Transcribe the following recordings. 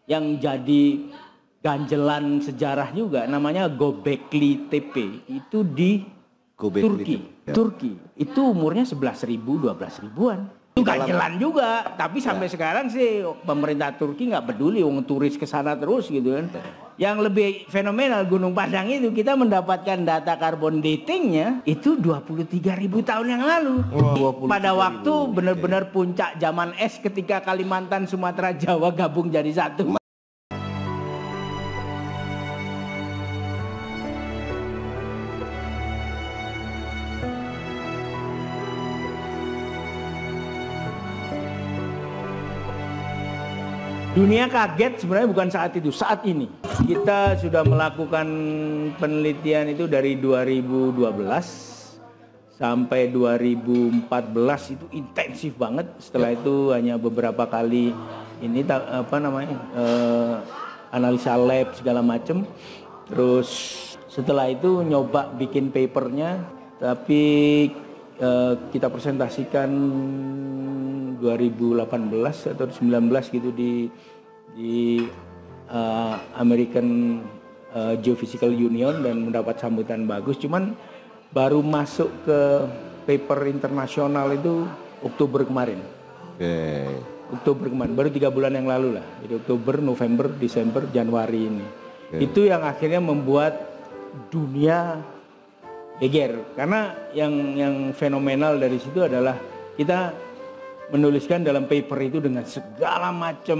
yang jadi ganjelan sejarah juga namanya Göbekli Tepe itu di Turki. Turki itu umurnya 11.000 12.000-an. Itu ganjelan juga, tapi sampai sekarang sih pemerintah Turki nggak peduli, wong turis ke sana terus gitu kan. Yang lebih fenomenal Gunung Padang itu kita mendapatkan data carbon datingnya itu 23.000 tahun yang lalu. Pada waktu benar-benar puncak zaman es ketika Kalimantan, Sumatera, Jawa gabung jadi satu. Dunia kaget sebenarnya bukan saat itu, saat ini. Kita sudah melakukan penelitian itu dari 2012 sampai 2014 itu intensif banget. Setelah itu hanya beberapa kali ini analisa lab segala macam. Terus setelah itu nyoba bikin papernya, tapi kita presentasikan 2018 atau 19 gitu di American Geophysical Union dan mendapat sambutan bagus. Cuman baru masuk ke paper internasional itu Oktober kemarin. Oktober kemarin, baru 3 bulan yang lalu lah. Jadi Oktober, November, Desember, Januari ini. Itu yang akhirnya membuat dunia geger. Karena yang fenomenal dari situ adalah kita menuliskan dalam paper itu dengan segala macam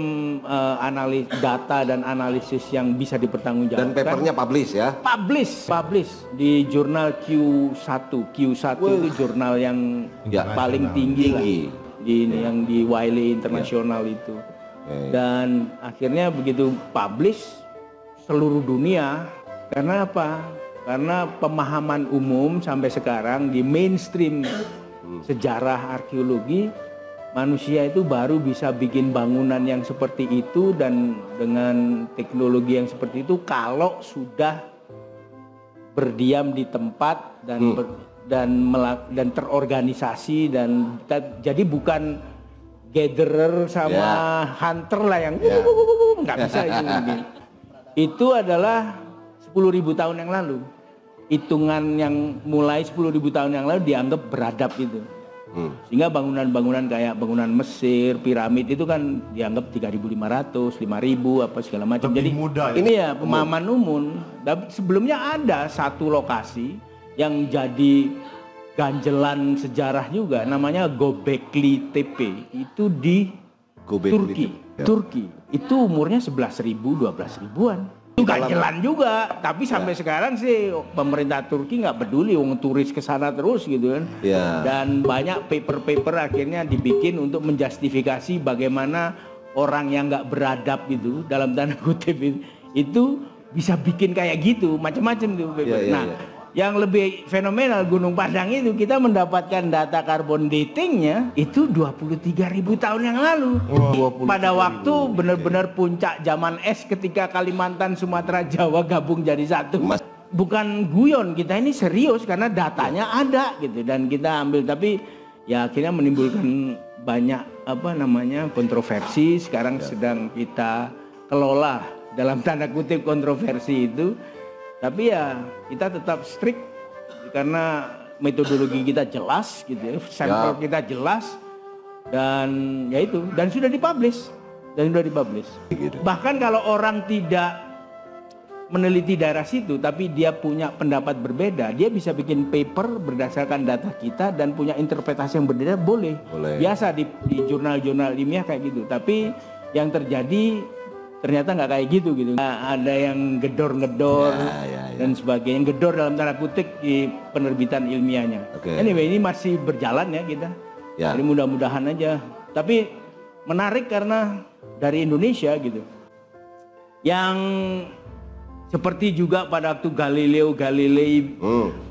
data dan analisis yang bisa dipertanggungjawabkan. Dan papernya publish ya? Publish di jurnal Q1. Q1 itu jurnal yang paling tinggi lah. Yang di Wiley International itu. Dan akhirnya begitu publish seluruh dunia. Karena apa? Karena pemahaman umum sampai sekarang di mainstream sejarah arkeologi, manusia itu baru bisa bikin bangunan yang seperti itu dan dengan teknologi yang seperti itu kalau sudah berdiam di tempat dan terorganisasi dan jadi bukan gatherer sama hunter lah yang nggak bisa itu. Itu adalah 10.000 tahun yang lalu. Hitungan yang mulai 10.000 tahun yang lalu dianggap beradab itu. Sehingga bangunan-bangunan kayak bangunan Mesir, piramid itu kan dianggap 3.500, 5.000 apa segala macam. Jadi ini ya pemahaman umum. Dan sebelumnya ada satu lokasi yang jadi ganjelan sejarah juga namanya Göbekli Tepe itu di Turki. Turki itu umurnya 11.000 12.000-an. Itu ganjelan juga, tapi sampai sekarang sih pemerintah Turki nggak peduli, wong turis ke sana terus gitu kan. Dan banyak paper-paper akhirnya dibikin untuk menjustifikasi bagaimana orang yang nggak beradab itu dalam tanda kutip itu bisa bikin kayak gitu, macam-macam tuh paper. Yang lebih fenomenal Gunung Padang itu kita mendapatkan data carbon datingnya itu 23.000 tahun yang lalu. Pada waktu benar-benar puncak zaman es ketika Kalimantan, Sumatera, Jawa gabung jadi satu. Bukan guyon, kita ini serius karena datanya ada gitu dan kita ambil, tapi ya akhirnya menimbulkan banyak kontroversi. Sekarang sedang kita kelola dalam tanda kutip kontroversi itu. Tapi ya kita tetap strict karena metodologi kita jelas gitu ya, sampel kita jelas dan ya itu dan sudah dipublish Bahkan kalau orang tidak meneliti daerah situ tapi dia punya pendapat berbeda, dia bisa bikin paper berdasarkan data kita dan punya interpretasi yang berbeda, boleh. Biasa di jurnal-jurnal ilmiah kayak gitu. Tapi yang terjadi ternyata nggak kayak gitu. Ada yang gedor-gedor dan sebagainya. Gedor dalam tanda kutip di penerbitan ilmiahnya. Anyway, ini masih berjalan ya kita. Jadi mudah-mudahan aja. Tapi menarik karena dari Indonesia gitu. Yang seperti juga pada waktu Galileo Galilei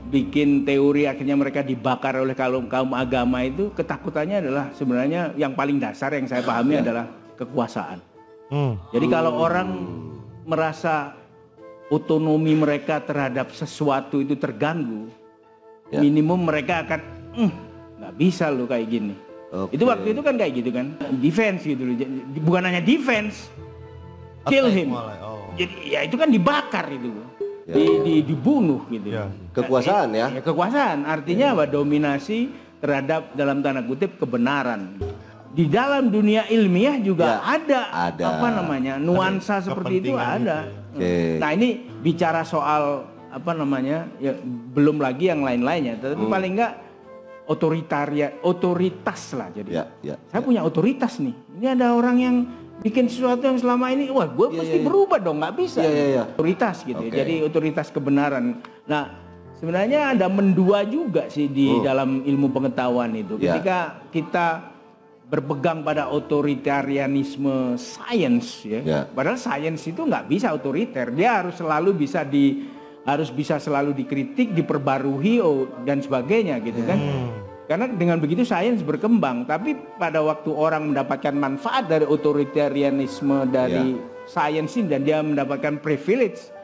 bikin teori akhirnya mereka dibakar oleh kaum agama itu, ketakutannya adalah sebenarnya yang paling dasar yang saya pahami adalah kekuasaan. Jadi kalau orang merasa otonomi mereka terhadap sesuatu itu terganggu, minimum mereka akan nggak bisa loh kayak gini. Itu waktu itu kan kayak gitu kan, defense gitu loh. Bukan hanya defense, kill him. Jadi ya itu kan dibakar itu. Dibunuh gitu. Kekuasaan ya. Kekuasaan artinya apa? Dominasi terhadap dalam tanda kutip kebenaran. Di dalam dunia ilmiah juga ada apa namanya nuansa seperti itu ada. Nah ini bicara soal apa namanya ya belum lagi yang lain-lainnya, tetapi paling enggak otoritas lah jadi. Saya punya otoritas nih. Ini ada orang yang bikin sesuatu yang selama ini, wah gue pasti berubah dong, nggak bisa. Otoritas gitu. Jadi otoritas kebenaran. Nah sebenarnya ada mendua juga sih di dalam ilmu pengetahuan itu. Ketika kita berpegang pada otoritarianisme sains ya. Padahal sains itu nggak bisa otoriter. Dia harus selalu bisa selalu dikritik, diperbarui dan sebagainya gitu kan. Karena dengan begitu sains berkembang. Tapi pada waktu orang mendapatkan manfaat dari otoritarianisme dari sains ini dan dia mendapatkan privilege,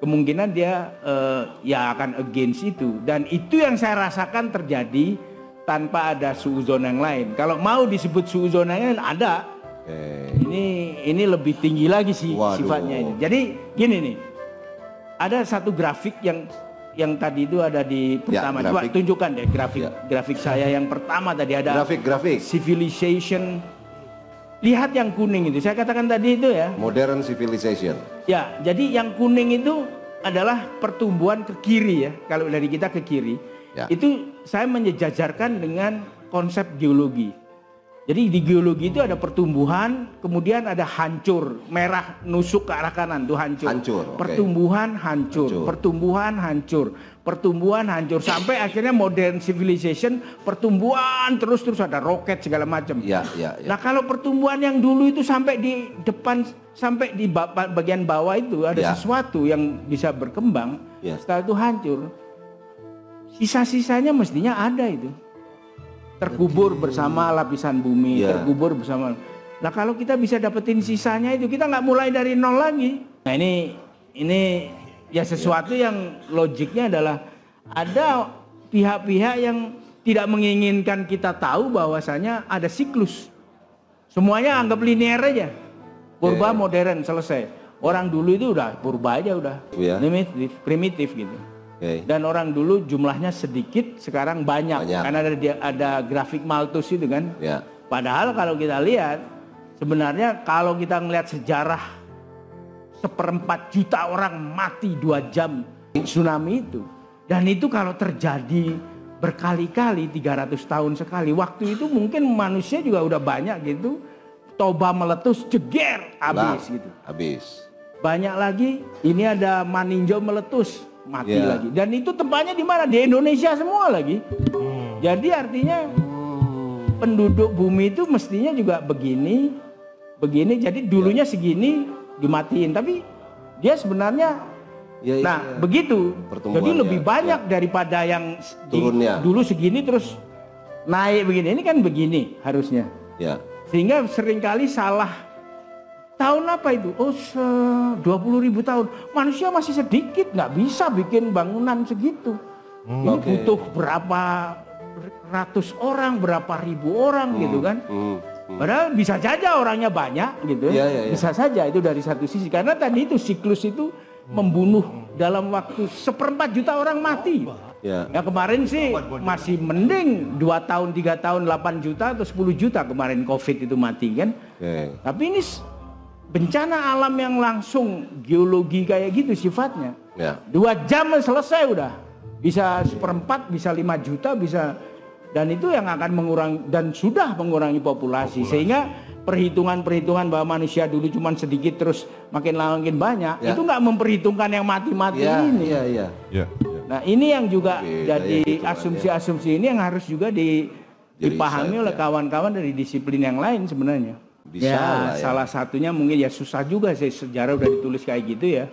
kemungkinan dia ya akan against itu. Dan itu yang saya rasakan terjadi tanpa ada suuzon yang lain. Kalau mau disebut suuzon yang lain ada. Ini lebih tinggi lagi sih sifatnya ini. Jadi gini nih. Ada satu grafik yang tadi itu ada di pertama. Coba tunjukkan deh grafik saya yang pertama tadi ada grafik civilization. Lihat yang kuning itu. Saya katakan tadi itu ya. Modern civilization. Ya, jadi yang kuning itu adalah pertumbuhan ke kiri ya. Kalau dari kita ke kiri. Itu saya menyejajarkan dengan konsep geologi. Jadi di geologi itu ada pertumbuhan, kemudian ada hancur, merah nusuk ke arah kanan tuh hancur. Pertumbuhan hancur, pertumbuhan hancur, pertumbuhan hancur sampai akhirnya modern civilization, pertumbuhan terus ada roket segala macam. Nah kalau pertumbuhan yang dulu itu sampai di depan, sampai di bagian bawah itu ada sesuatu yang bisa berkembang, setelah itu hancur. Sisa-sisanya mestinya ada itu. Terkubur bersama lapisan bumi, terkubur bersama. Nah kalau kita bisa dapetin sisanya itu, kita nggak mulai dari nol lagi. Nah ini ya sesuatu yang logiknya adalah ada pihak-pihak yang tidak menginginkan kita tahu bahwasanya ada siklus. Semuanya anggap linear aja. Purba modern selesai. Orang dulu itu udah purba aja udah. Primitif gitu. Dan orang dulu jumlahnya sedikit, sekarang banyak. Karena ada grafik Malthus itu kan. Padahal kalau kita lihat, sebenarnya kalau kita ngelihat sejarah 1/4 juta orang mati 2 jam tsunami itu. Dan itu kalau terjadi berkali-kali, 300 tahun sekali. Waktu itu mungkin manusia juga udah banyak gitu. Toba meletus, jeger, habis gitu. Banyak lagi, ini ada Maninjau meletus. Mati lagi. Dan itu tempatnya di mana? Di Indonesia semua lagi. Jadi artinya penduduk bumi itu mestinya juga begini. Jadi dulunya segini dimatiin, tapi dia sebenarnya begitu. Jadi lebih banyak daripada yang dulu segini terus naik begini. Ini kan begini harusnya. Sehingga seringkali salah. Tahun apa itu? 20.000 tahun. Manusia masih sedikit, nggak bisa bikin bangunan segitu. Ini butuh berapa ratus orang, berapa ribu orang gitu kan. Padahal bisa saja orangnya banyak gitu. Bisa saja itu dari satu sisi. Karena tadi itu siklus itu membunuh dalam waktu 1/4 juta orang mati. Ya kemarin sih masih mending 2 tahun, 3 tahun, 8 juta atau 10 juta kemarin COVID itu mati kan. Tapi ini bencana alam yang langsung geologi kayak gitu sifatnya. 2 jam selesai udah. Bisa 1/4, bisa 5 juta, bisa. Dan itu yang akan mengurangi dan sudah mengurangi populasi. Sehingga perhitungan-perhitungan bahwa manusia dulu cuma sedikit terus makin lama makin banyak. Itu nggak memperhitungkan yang mati-mati ini. Nah ini yang juga jadi asumsi-asumsi ini yang harus juga dipahami oleh kawan-kawan dari disiplin yang lain sebenarnya. Salah satunya mungkin ya susah juga sih, sejarah udah ditulis kayak gitu ya.